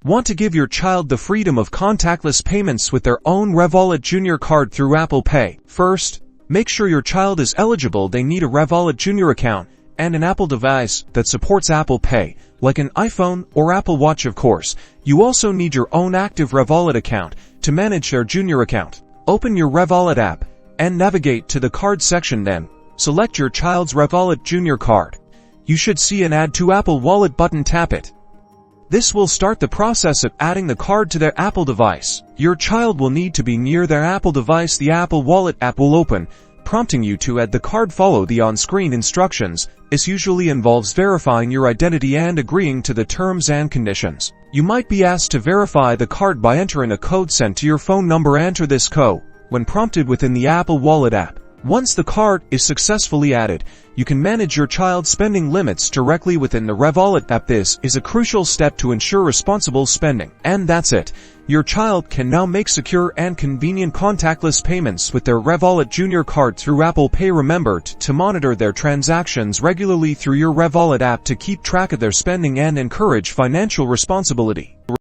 Want to give your child the freedom of contactless payments with their own Revolut Junior card through Apple Pay? First, make sure your child is eligible. They need a Revolut Junior account and an Apple device that supports Apple Pay, like an iPhone or Apple Watch, of course. You also need your own active Revolut account to manage their Junior account. Open your Revolut app and navigate to the card section, then select your child's Revolut Junior card. You should see an Add to Apple Wallet button. Tap it. This will start the process of adding the card to their Apple device. Your child will need to be near their Apple device. The Apple Wallet app will open, prompting you to add the card. Follow the on-screen instructions. This usually involves verifying your identity and agreeing to the terms and conditions. You might be asked to verify the card by entering a code sent to your phone number. Enter this code when prompted within the Apple Wallet app. Once the card is successfully added, you can manage your child's spending limits directly within the Revolut app. This is a crucial step to ensure responsible spending. And that's it. Your child can now make secure and convenient contactless payments with their Revolut Junior card through Apple Pay. Remember to monitor their transactions regularly through your Revolut app to keep track of their spending and encourage financial responsibility.